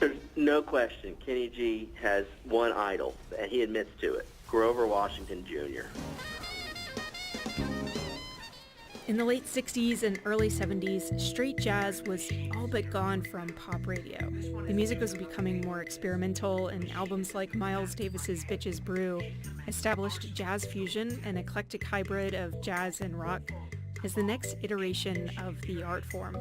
There's no question Kenny G has one idol, and he admits to it, Grover Washington Jr. In the late 60s and early 70s, straight jazz was all but gone from pop radio. The music was becoming more experimental, and albums like Miles Davis's Bitches Brew established jazz fusion, an eclectic hybrid of jazz and rock, as the next iteration of the art form.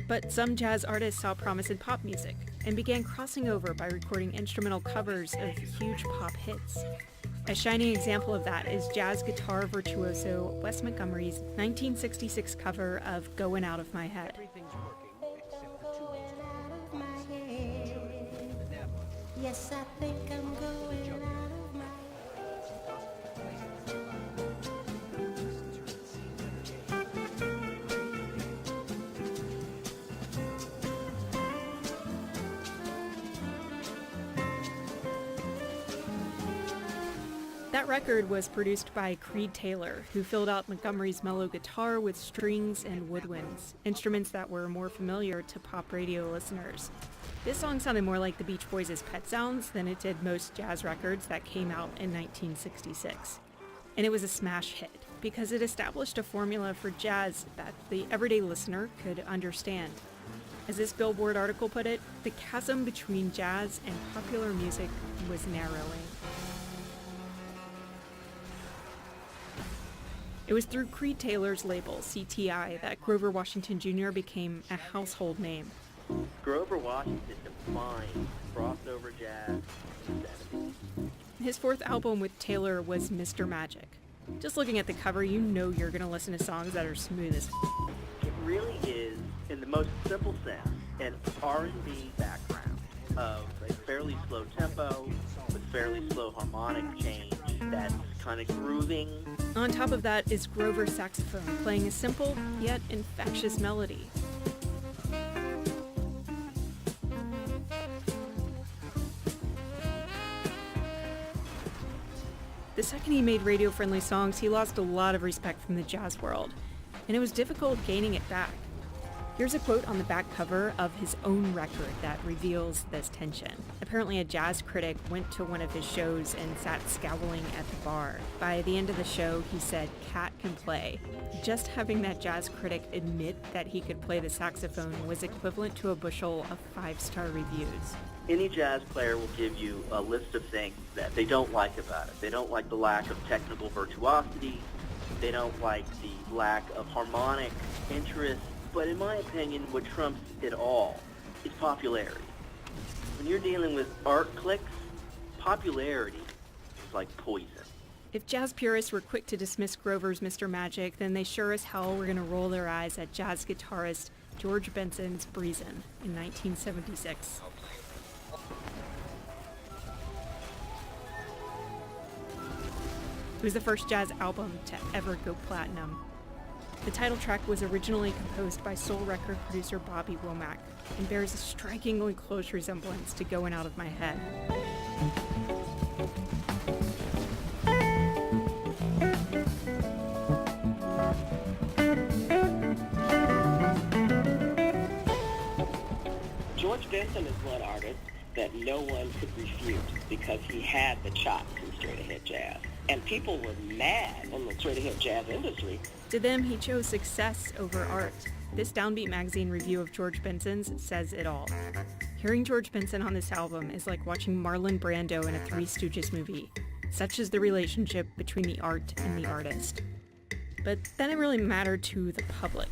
But some jazz artists saw promise in pop music and began crossing over by recording instrumental covers of huge pop hits. A shining example of that is jazz guitar virtuoso Wes Montgomery's 1966 cover of Goin' Out of My Head. Yes, I think I'm going out of my head. That record was produced by Creed Taylor, who filled out Montgomery's mellow guitar with strings and woodwinds, instruments that were more familiar to pop radio listeners. This song sounded more like the Beach Boys' Pet Sounds than it did most jazz records that came out in 1966. And it was a smash hit, because it established a formula for jazz that the everyday listener could understand. As this Billboard article put it, the chasm between jazz and popular music was narrowing. It was through Creed Taylor's label, CTI, that Grover Washington Jr. became a household name. Grover Washington defined crossover jazz in the 70s. His fourth album with Taylor was Mr. Magic. Just looking at the cover, you know you're going to listen to songs that are smooth as It really is, in the most simple sense, an R&B background of a fairly slow tempo with fairly slow harmonic change that's kind of grooving. On top of that is Grover's saxophone, playing a simple yet infectious melody. The second he made radio-friendly songs, he lost a lot of respect from the jazz world, and it was difficult gaining it back. Here's a quote on the back cover of his own record that reveals this tension. Apparently a jazz critic went to one of his shows and sat scowling at the bar. By the end of the show, he said, "Cat can play." Just having that jazz critic admit that he could play the saxophone was equivalent to a bushel of 5-star reviews. Any jazz player will give you a list of things that they don't like about it. They don't like the lack of technical virtuosity. They don't like the lack of harmonic interest. But in my opinion, what trumps it all is popularity. When you're dealing with art clicks, popularity is like poison. If jazz purists were quick to dismiss Grover's Mr. Magic, then they sure as hell were going to roll their eyes at jazz guitarist George Benson's Breezin' in 1976. It was the first jazz album to ever go platinum. The title track was originally composed by soul record producer Bobby Womack and bears a strikingly close resemblance to Goin' Out of My Head. George Benson is one artist that no one could refute because he had the chops in straight-ahead jazz. And people were mad in the straight-ahead jazz industry. To them, he chose success over art. This Downbeat magazine review of George Benson's says it all. Hearing George Benson on this album is like watching Marlon Brando in a Three Stooges movie. Such is the relationship between the art and the artist. But that didn't really matter to the public.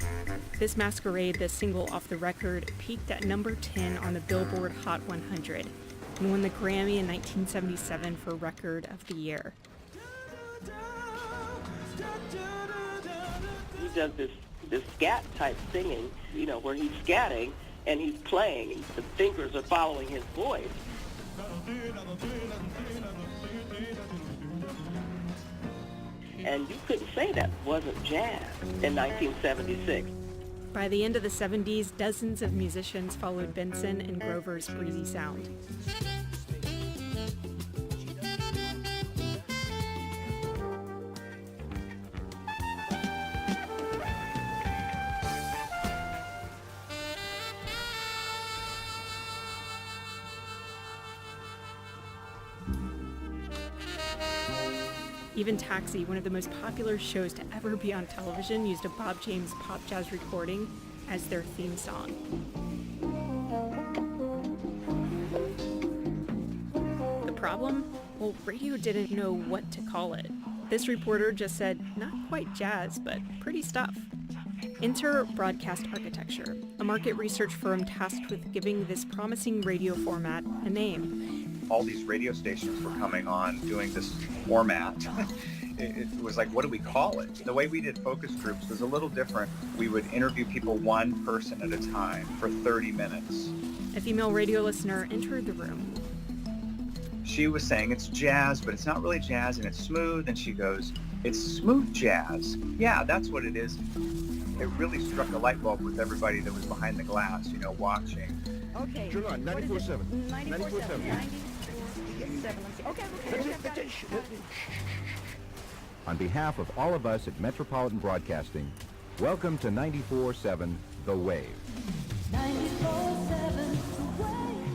This Masquerade, the single off the record, peaked at number 10 on the Billboard Hot 100 and won the Grammy in 1977 for Record of the Year. He does this scat type singing, where he's scatting and he's playing, and the fingers are following his voice. And you couldn't say that wasn't jazz in 1976. By the end of the 70s, dozens of musicians followed Benson and Grover's breezy sound. Even Taxi, one of the most popular shows to ever be on television, used a Bob James pop jazz recording as their theme song. The problem? Well, radio didn't know what to call it. This reporter just said, not quite jazz, but pretty stuff. Enter Broadcast Architecture, a market research firm tasked with giving this promising radio format a name. All these radio stations were coming on doing this format. It was like, what do we call it? The way we did focus groups was a little different. We would interview people one person at a time for 30 minutes. A female radio listener entered the room. She was saying it's jazz, but it's not really jazz, and it's smooth. And she goes, it's smooth jazz. Yeah, that's what it is. It really struck a light bulb with everybody that was behind the glass, watching. Okay. Turn on 94.7. 94.7. 94.7. Okay. On behalf of all of us at Metropolitan Broadcasting, welcome to 94.7 The Wave. 94.7 The Wave.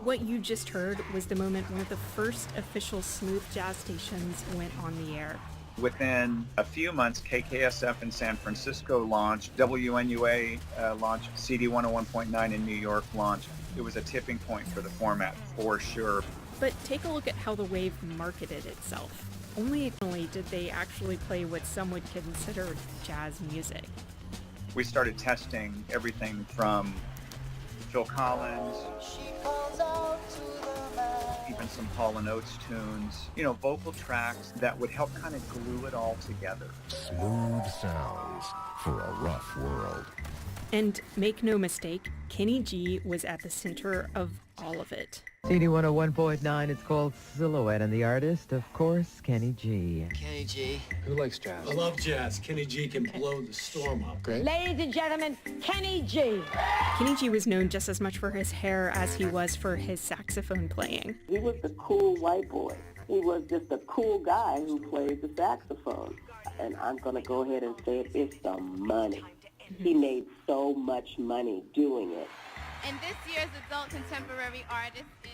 What you just heard was the moment one of the first official smooth jazz stations went on the air. Within a few months, KKSF in San Francisco launched, WNUA launched, CD 101.9 in New York launched. It was a tipping point for the format, for sure. But take a look at how the Wave marketed itself. Only occasionally did they actually play what some would consider jazz music. We started testing everything from Phil Collins, even some Hall & Oates tunes, vocal tracks that would help kind of glue it all together. Smooth sounds for a rough world. And make no mistake, Kenny G was at the center of all of it. CD 101.9, it's called Silhouette, and the artist, of course, Kenny G. Kenny G. Who likes jazz? I love jazz. Kenny G can blow the storm up. Great. Ladies and gentlemen, Kenny G. Kenny G was known just as much for his hair as he was for his saxophone playing. He was the cool white boy. He was just a cool guy who played the saxophone. And I'm going to go ahead and say it's the money. He made so much money doing it. And this year's adult contemporary artist is